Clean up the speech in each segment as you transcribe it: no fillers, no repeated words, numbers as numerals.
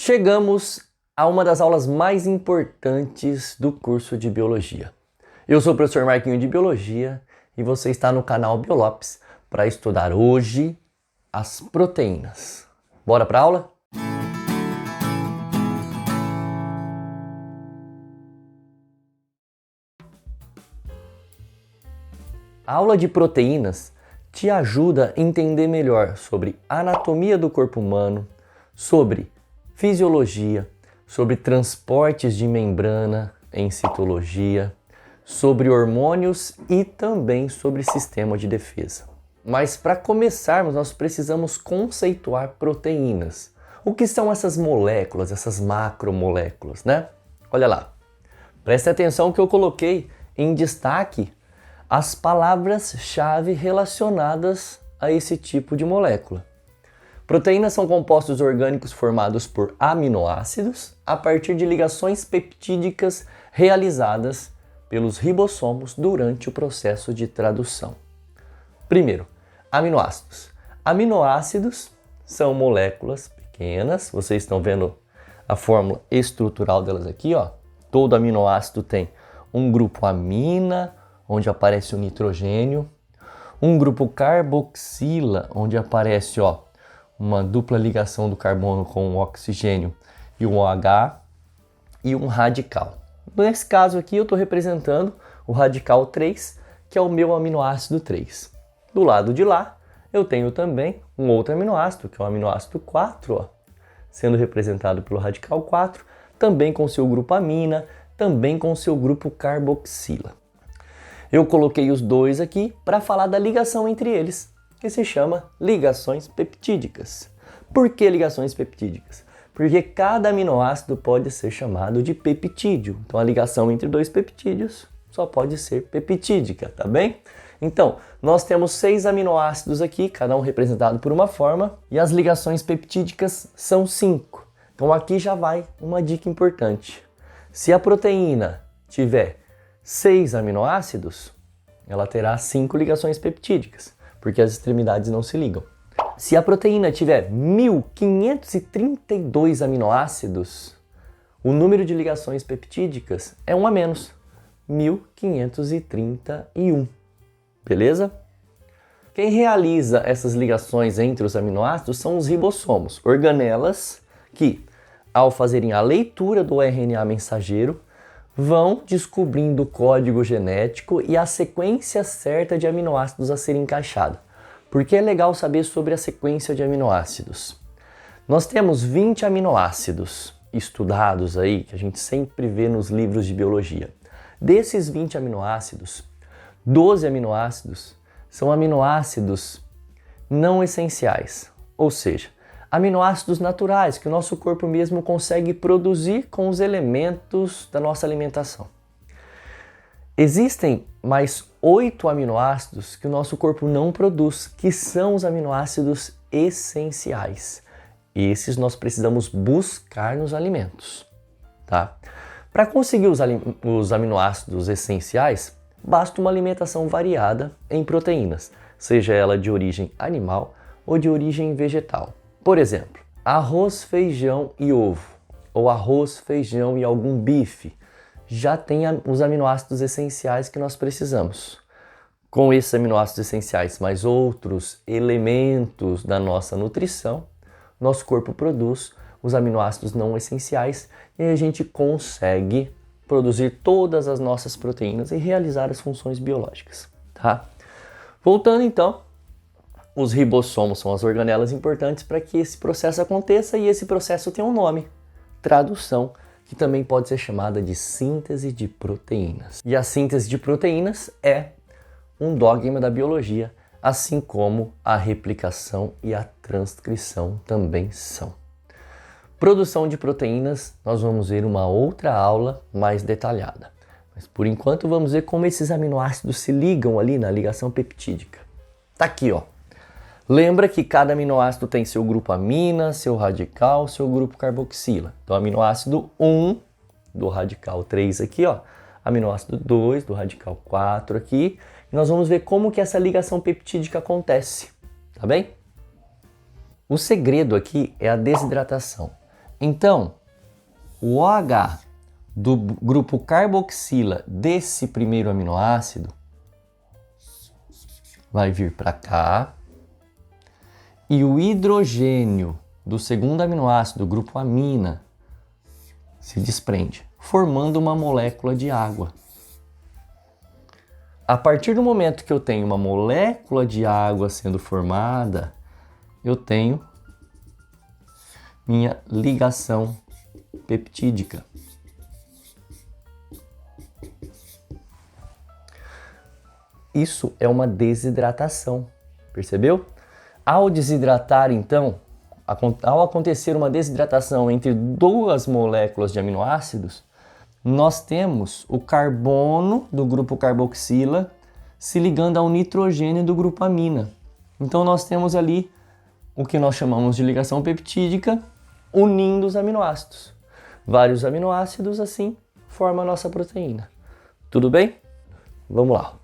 Chegamos a uma das aulas mais importantes do curso de Biologia. Eu sou o professor Marquinho de Biologia e você está no canal Biolopes para estudar hoje as proteínas. Bora para a aula? A aula de proteínas te ajuda a entender melhor sobre a anatomia do corpo humano, sobre fisiologia, sobre transportes de membrana em citologia, sobre hormônios e também sobre sistema de defesa. Mas para começarmos, nós precisamos conceituar proteínas. O que são essas moléculas, essas macromoléculas, né? Olha lá, preste atenção que eu coloquei em destaque as palavras-chave relacionadas a esse tipo de molécula. Proteínas são compostos orgânicos formados por aminoácidos a partir de ligações peptídicas realizadas pelos ribossomos durante o processo de tradução. Primeiro, aminoácidos. Aminoácidos são moléculas pequenas, vocês estão vendo a fórmula estrutural delas aqui, ó. Todo aminoácido tem um grupo amina, onde aparece o nitrogênio, um grupo carboxila, onde aparece, ó, uma dupla ligação do carbono com o oxigênio e um OH, e um radical. Nesse caso aqui eu estou representando o radical 3, que é o meu aminoácido 3. Do lado de lá eu tenho também um outro aminoácido, que é o aminoácido 4, ó, sendo representado pelo radical 4, também com seu grupo amina, também com seu grupo carboxila. Eu coloquei os dois aqui para falar da ligação entre eles, que se chama ligações peptídicas. Por que ligações peptídicas? Porque cada aminoácido pode ser chamado de peptídeo. Então a ligação entre dois peptídeos só pode ser peptídica, tá bem? Então, nós temos 6 aminoácidos aqui, cada um representado por uma forma, e as ligações peptídicas são 5. Então aqui já vai uma dica importante. Se a proteína tiver 6 aminoácidos, ela terá 5 ligações peptídicas, porque as extremidades não se ligam. Se a proteína tiver 1532 aminoácidos, o número de ligações peptídicas é 1 a menos, 1531. Beleza? Quem realiza essas ligações entre os aminoácidos são os ribossomos, organelas que, ao fazerem a leitura do RNA mensageiro, vão descobrindo o código genético e a sequência certa de aminoácidos a ser encaixada. Por que é legal saber sobre a sequência de aminoácidos? Nós temos 20 aminoácidos estudados aí, que a gente sempre vê nos livros de biologia. Desses 20 aminoácidos, 12 aminoácidos são aminoácidos não essenciais, ou seja, aminoácidos naturais que o nosso corpo mesmo consegue produzir com os elementos da nossa alimentação. Existem mais 8 aminoácidos que o nosso corpo não produz, que são os aminoácidos essenciais. Esses nós precisamos buscar nos alimentos, tá? Para conseguir os aminoácidos essenciais, basta uma alimentação variada em proteínas, seja ela de origem animal ou de origem vegetal. Por exemplo, arroz, feijão e ovo, ou arroz, feijão e algum bife, já tem os aminoácidos essenciais que nós precisamos. Com esses aminoácidos essenciais, mais outros elementos da nossa nutrição, nosso corpo produz os aminoácidos não essenciais e a gente consegue produzir todas as nossas proteínas e realizar as funções biológicas, tá? Voltando então, os ribossomos são as organelas importantes para que esse processo aconteça e esse processo tem um nome, tradução, que também pode ser chamada de síntese de proteínas. E a síntese de proteínas é um dogma da biologia, assim como a replicação e a transcrição também são. Produção de proteínas, nós vamos ver uma outra aula mais detalhada. Mas por enquanto vamos ver como esses aminoácidos se ligam ali na ligação peptídica. Tá aqui, ó. Lembra que cada aminoácido tem seu grupo amina, seu radical, seu grupo carboxila. Então, aminoácido 1 do radical 3 aqui, ó. Aminoácido 2 do radical 4 aqui. E nós vamos ver como que essa ligação peptídica acontece, tá bem? O segredo aqui é a desidratação. Então, o OH do grupo carboxila desse primeiro aminoácido vai vir para cá e o hidrogênio do segundo aminoácido, do grupo amina, se desprende, formando uma molécula de água. A partir do momento que eu tenho uma molécula de água sendo formada, eu tenho minha ligação peptídica. Isso é uma desidratação, percebeu? Ao desidratar, então, ao acontecer uma desidratação entre duas moléculas de aminoácidos, nós temos o carbono do grupo carboxila se ligando ao nitrogênio do grupo amina. Então nós temos ali o que nós chamamos de ligação peptídica unindo os aminoácidos. Vários aminoácidos assim formam a nossa proteína. Tudo bem? Vamos lá.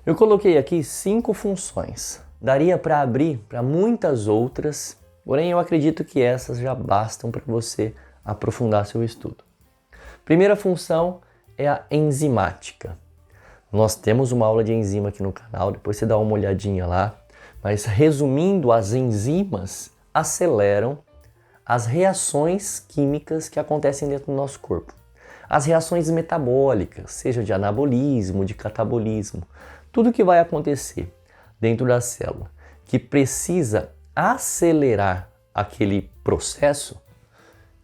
Eu coloquei aqui 5 funções. Daria para abrir para muitas outras, porém eu acredito que essas já bastam para você aprofundar seu estudo. Primeira função é a enzimática. Nós temos uma aula de enzima aqui no canal, depois você dá uma olhadinha lá. Mas resumindo, as enzimas aceleram as reações químicas que acontecem dentro do nosso corpo. As reações metabólicas, seja de anabolismo, de catabolismo, tudo que vai acontecer dentro da célula que precisa acelerar aquele processo,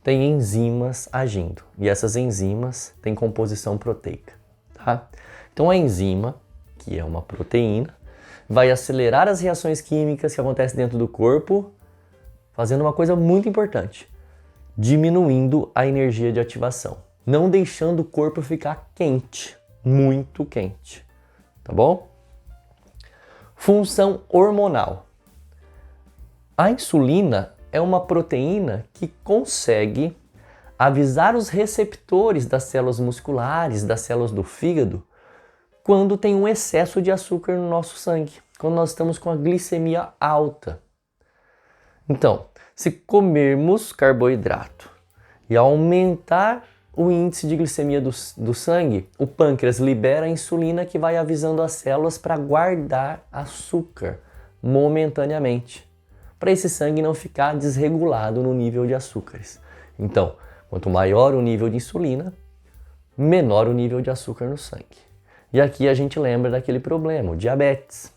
tem enzimas agindo. E essas enzimas têm composição proteica, tá? Então a enzima, que é uma proteína, vai acelerar as reações químicas que acontecem dentro do corpo, fazendo uma coisa muito importante, diminuindo a energia de ativação, não deixando o corpo ficar quente, muito quente, tá bom? Função hormonal. A insulina é uma proteína que consegue avisar os receptores das células musculares, das células do fígado, quando tem um excesso de açúcar no nosso sangue, quando nós estamos com a glicemia alta. Então, se comermos carboidrato e aumentar o índice de glicemia do sangue, o pâncreas libera a insulina que vai avisando as células para guardar açúcar momentaneamente, para esse sangue não ficar desregulado no nível de açúcares. Então, quanto maior o nível de insulina, menor o nível de açúcar no sangue. E aqui a gente lembra daquele problema, o diabetes.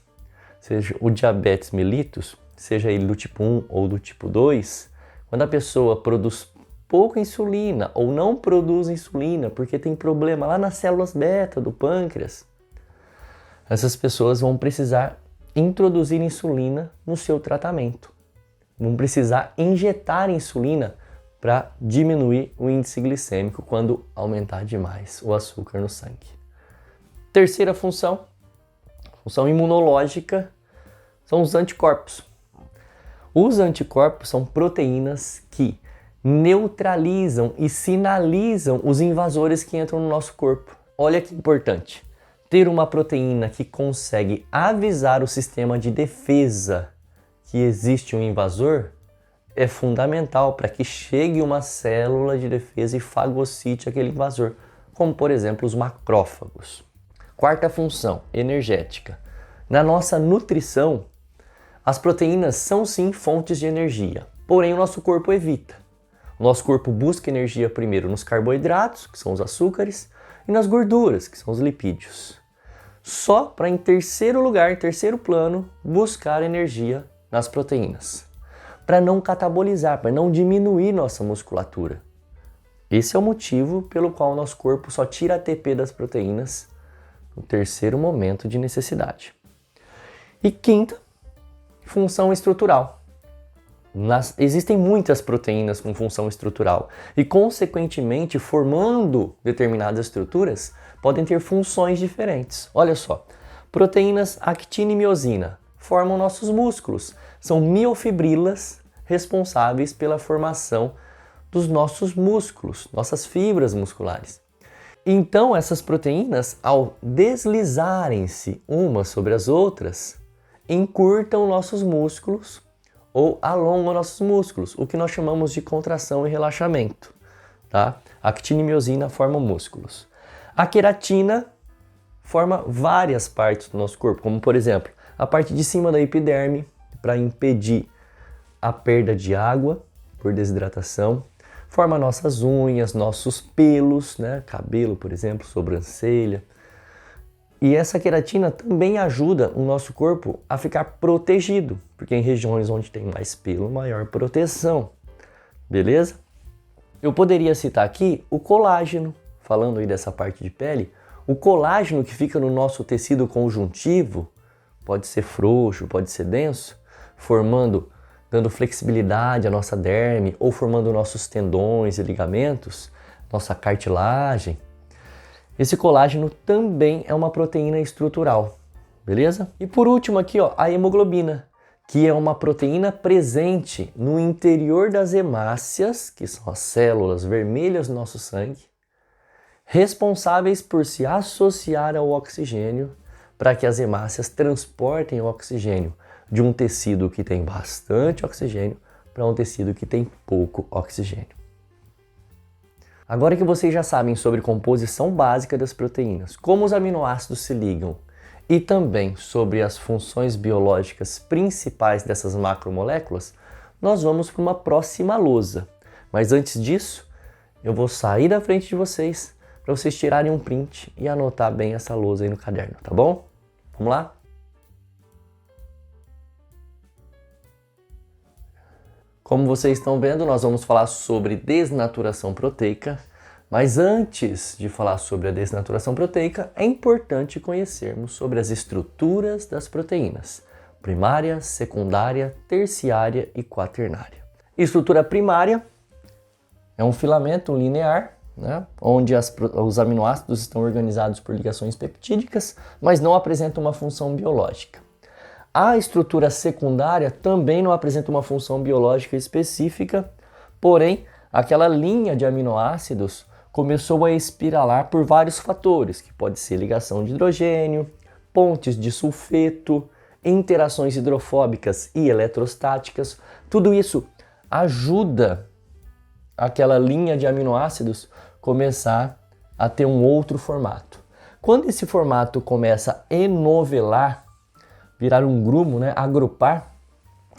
Seja o diabetes mellitus, seja ele do tipo 1 ou do tipo 2, quando a pessoa produz pouca insulina ou não produz insulina porque tem problema lá nas células beta do pâncreas, essas pessoas vão precisar introduzir insulina no seu tratamento. Vão precisar injetar insulina para diminuir o índice glicêmico quando aumentar demais o açúcar no sangue. Terceira função imunológica, são os anticorpos. Os anticorpos são proteínas que neutralizam e sinalizam os invasores que entram no nosso corpo. Olha que importante, ter uma proteína que consegue avisar o sistema de defesa que existe um invasor é fundamental para que chegue uma célula de defesa e fagocite aquele invasor, como por exemplo os macrófagos. Quarta função, energética. Na nossa nutrição, as proteínas são sim fontes de energia, porém o nosso corpo evita. O nosso corpo busca energia primeiro nos carboidratos, que são os açúcares, e nas gorduras, que são os lipídios. Só para em terceiro lugar, em terceiro plano, buscar energia nas proteínas. Para não catabolizar, para não diminuir nossa musculatura. Esse é o motivo pelo qual o nosso corpo só tira ATP das proteínas no terceiro momento de necessidade. E quinta, função estrutural. Existem muitas proteínas com função estrutural e, consequentemente, formando determinadas estruturas, podem ter funções diferentes. Olha só, proteínas actina e miosina formam nossos músculos. São miofibrilas responsáveis pela formação dos nossos músculos, nossas fibras musculares. Então, essas proteínas, ao deslizarem-se umas sobre as outras, encurtam nossos músculos ou alongam nossos músculos, o que nós chamamos de contração e relaxamento. Tá? A actina e miosina formam músculos. A queratina forma várias partes do nosso corpo, como por exemplo, a parte de cima da epiderme, para impedir a perda de água por desidratação. Forma nossas unhas, nossos pelos, né? Cabelo, por exemplo, sobrancelha. E essa queratina também ajuda o nosso corpo a ficar protegido, porque em regiões onde tem mais pelo, maior proteção. Beleza? Eu poderia citar aqui o colágeno, falando aí dessa parte de pele. O colágeno que fica no nosso tecido conjuntivo, pode ser frouxo, pode ser denso, dando flexibilidade à nossa derme ou formando nossos tendões e ligamentos, nossa cartilagem. Esse colágeno também é uma proteína estrutural, beleza? E por último aqui, ó, a hemoglobina, que é uma proteína presente no interior das hemácias, que são as células vermelhas do nosso sangue, responsáveis por se associar ao oxigênio para que as hemácias transportem o oxigênio de um tecido que tem bastante oxigênio para um tecido que tem pouco oxigênio. Agora que vocês já sabem sobre a composição básica das proteínas, como os aminoácidos se ligam e também sobre as funções biológicas principais dessas macromoléculas, nós vamos para uma próxima lousa. Mas antes disso, eu vou sair da frente de vocês para vocês tirarem um print e anotar bem essa lousa aí no caderno, tá bom? Vamos lá? Como vocês estão vendo, nós vamos falar sobre desnaturação proteica, mas antes de falar sobre a desnaturação proteica, é importante conhecermos sobre as estruturas das proteínas, primária, secundária, terciária e quaternária. Estrutura primária é um filamento linear, né, onde os aminoácidos estão organizados por ligações peptídicas, mas não apresentam uma função biológica. A estrutura secundária também não apresenta uma função biológica específica, porém, aquela linha de aminoácidos começou a espiralar por vários fatores, que pode ser ligação de hidrogênio, pontes de sulfeto, interações hidrofóbicas e eletrostáticas. Tudo isso ajuda aquela linha de aminoácidos começar a ter um outro formato. Quando esse formato começa a enovelar, virar um grumo, né, agrupar,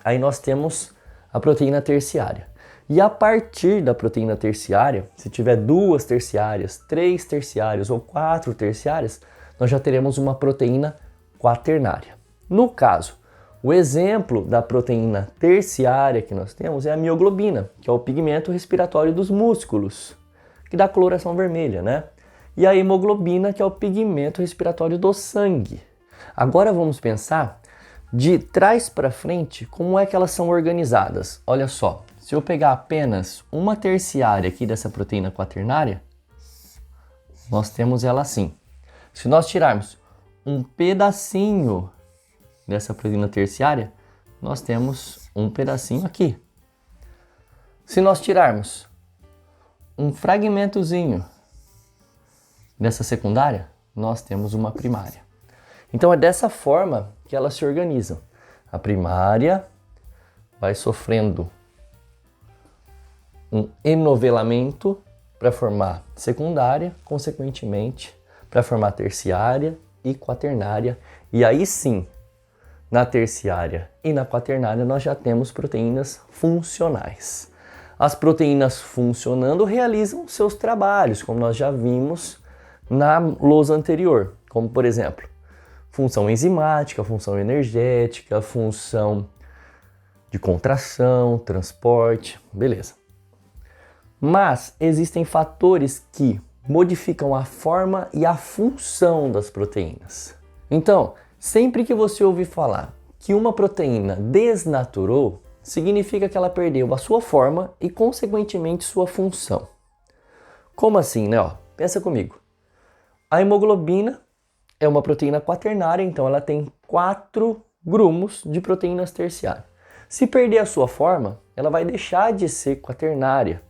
aí nós temos a proteína terciária. E a partir da proteína terciária, se tiver 2 terciárias, 3 terciárias ou 4 terciárias, nós já teremos uma proteína quaternária. No caso, o exemplo da proteína terciária que nós temos é a mioglobina, que é o pigmento respiratório dos músculos, que dá coloração vermelha, né? E a hemoglobina, que é o pigmento respiratório do sangue. Agora vamos pensar de trás para frente como é que elas são organizadas. Olha só, se eu pegar apenas uma terciária aqui dessa proteína quaternária, nós temos ela assim. Se nós tirarmos um pedacinho dessa proteína terciária, nós temos um pedacinho aqui. Se nós tirarmos um fragmentozinho dessa secundária, nós temos uma primária. Então é dessa forma que elas se organizam. A primária vai sofrendo um enovelamento para formar secundária, consequentemente para formar terciária e quaternária. E aí sim, na terciária e na quaternária nós já temos proteínas funcionais. As proteínas funcionando realizam seus trabalhos, como nós já vimos na lousa anterior, como por exemplo, função enzimática, função energética, função de contração, transporte, beleza. Mas existem fatores que modificam a forma e a função das proteínas. Então, sempre que você ouvir falar que uma proteína desnaturou, significa que ela perdeu a sua forma e, consequentemente, sua função. Como assim, né? Pensa comigo. A hemoglobina é uma proteína quaternária, então ela tem 4 grumos de proteínas terciárias. Se perder a sua forma, ela vai deixar de ser quaternária.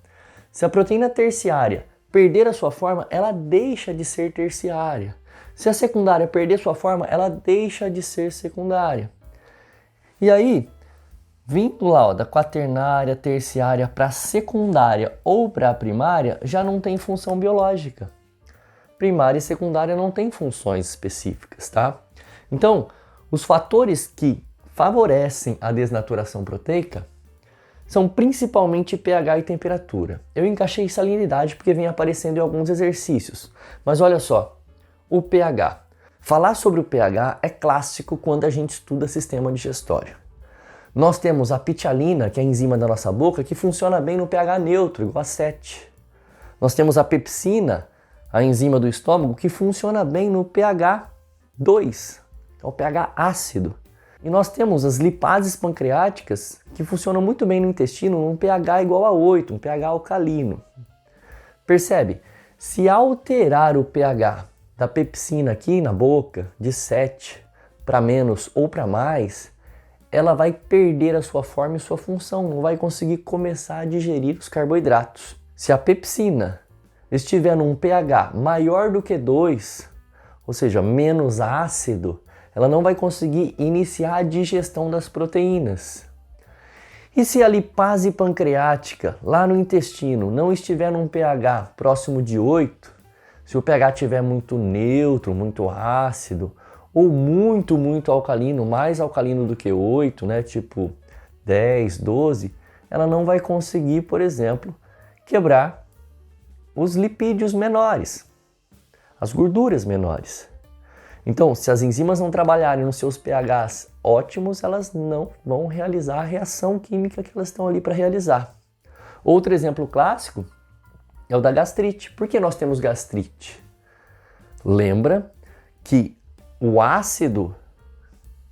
Se a proteína terciária perder a sua forma, ela deixa de ser terciária. Se a secundária perder sua forma, ela deixa de ser secundária. E aí, Vindo lá, ó, da quaternária, terciária para a secundária ou para a primária, já não tem função biológica. Primária e secundária não tem funções específicas, tá? Então, os fatores que favorecem a desnaturação proteica são principalmente pH e temperatura. Eu encaixei salinidade porque vem aparecendo em alguns exercícios. Mas olha só, o pH. Falar sobre o pH é clássico quando a gente estuda sistema digestório. Nós temos a pitialina, que é a enzima da nossa boca, que funciona bem no pH neutro, igual a 7. Nós temos a pepsina, a enzima do estômago, que funciona bem no pH 2, que é o pH ácido. E nós temos as lipases pancreáticas, que funcionam muito bem no intestino num pH igual a 8, um pH alcalino. Percebe? Se alterar o pH da pepsina aqui na boca, de 7 para menos ou para mais, ela vai perder a sua forma e sua função, não vai conseguir começar a digerir os carboidratos. Se a pepsina estiver num pH maior do que 2, ou seja, menos ácido, ela não vai conseguir iniciar a digestão das proteínas. E se a lipase pancreática, lá no intestino, não estiver num pH próximo de 8, se o pH estiver muito neutro, muito ácido, ou muito alcalino, mais alcalino do que 8, né, tipo 10, 12, ela não vai conseguir, por exemplo, quebrar os lipídios menores, as gorduras menores. Então, se as enzimas não trabalharem nos seus pHs ótimos, elas não vão realizar a reação química que elas estão ali para realizar. Outro exemplo clássico é o da gastrite. Por que nós temos gastrite? Lembra que o ácido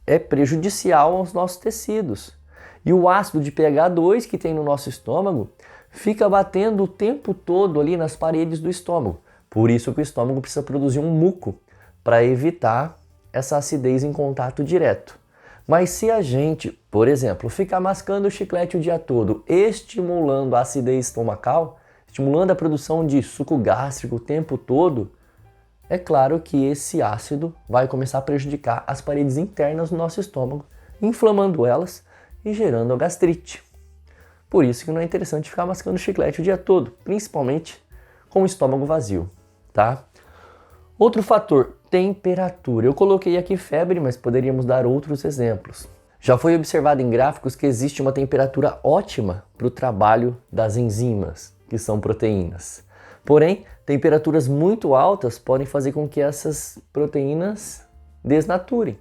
é prejudicial aos nossos tecidos. E o ácido de pH 2 que tem no nosso estômago fica batendo o tempo todo ali nas paredes do estômago. Por isso que o estômago precisa produzir um muco para evitar essa acidez em contato direto. Mas se a gente, por exemplo, ficar mascando o chiclete o dia todo, estimulando a acidez estomacal, estimulando a produção de suco gástrico o tempo todo, é claro que esse ácido vai começar a prejudicar as paredes internas do nosso estômago, inflamando elas e gerando a gastrite. Por isso que não é interessante ficar mascando chiclete o dia todo, principalmente com o estômago vazio, tá? Outro fator, temperatura. Eu coloquei aqui febre, mas poderíamos dar outros exemplos. Já foi observado em gráficos que existe uma temperatura ótima para o trabalho das enzimas, que são proteínas. Porém, temperaturas muito altas podem fazer com que essas proteínas desnaturem,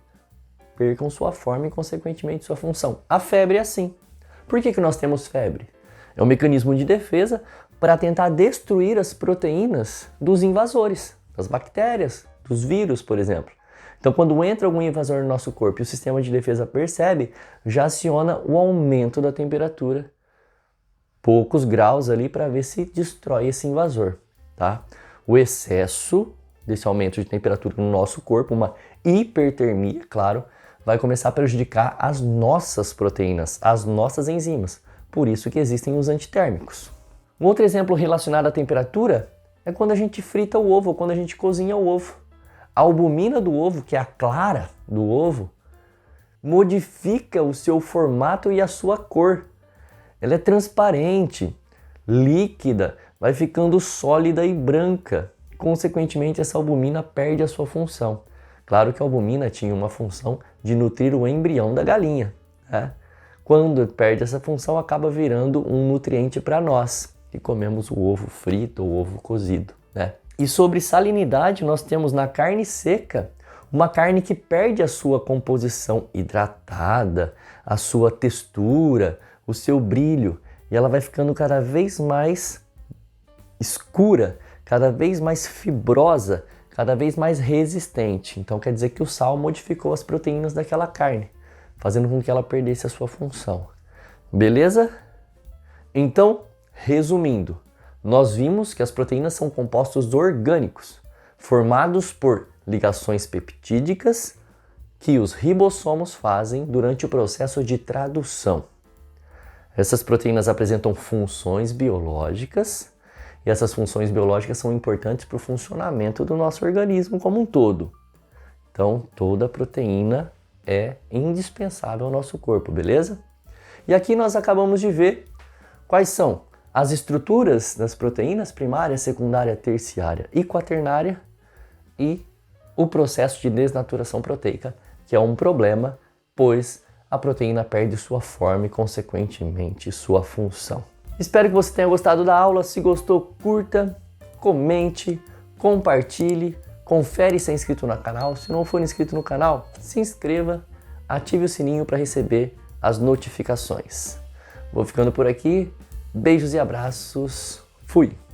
percam sua forma e, consequentemente, sua função. A febre é assim. Por que nós temos febre? É um mecanismo de defesa para tentar destruir as proteínas dos invasores, das bactérias, dos vírus, por exemplo. Então, quando entra algum invasor no nosso corpo e o sistema de defesa percebe, já aciona o aumento da temperatura, poucos graus ali, para ver se destrói esse invasor, tá? O excesso desse aumento de temperatura no nosso corpo, uma hipertermia, claro, vai começar a prejudicar as nossas proteínas, as nossas enzimas. Por isso que existem os antitérmicos. Um outro exemplo relacionado à temperatura é quando a gente frita o ovo, ou quando a gente cozinha o ovo. A albumina do ovo, que é a clara do ovo, modifica o seu formato e a sua cor. Ela é transparente, líquida, vai ficando sólida e branca. Consequentemente, essa albumina perde a sua função. Claro que a albumina tinha uma função de nutrir o embrião da galinha, né? Quando perde essa função, acaba virando um nutriente para nós, que comemos o ovo frito ou ovo cozido, né? E sobre salinidade, nós temos na carne seca uma carne que perde a sua composição hidratada, a sua textura, o seu brilho, e ela vai ficando cada vez mais escura, cada vez mais fibrosa, cada vez mais resistente. Então quer dizer que o sal modificou as proteínas daquela carne, fazendo com que ela perdesse a sua função. Beleza? Então, resumindo, nós vimos que as proteínas são compostos orgânicos, formados por ligações peptídicas que os ribossomos fazem durante o processo de tradução. Essas proteínas apresentam funções biológicas, e essas funções biológicas são importantes para o funcionamento do nosso organismo como um todo. Então, toda proteína é indispensável ao nosso corpo, beleza? E aqui nós acabamos de ver quais são as estruturas das proteínas primária, secundária, terciária e quaternária e o processo de desnaturação proteica, que é um problema, pois a proteína perde sua forma e, consequentemente, sua função. Espero que você tenha gostado da aula. Se gostou, curta, comente, compartilhe, confere se é inscrito no canal. Se não for inscrito no canal, se inscreva, ative o sininho para receber as notificações. Vou ficando por aqui. Beijos e abraços. Fui!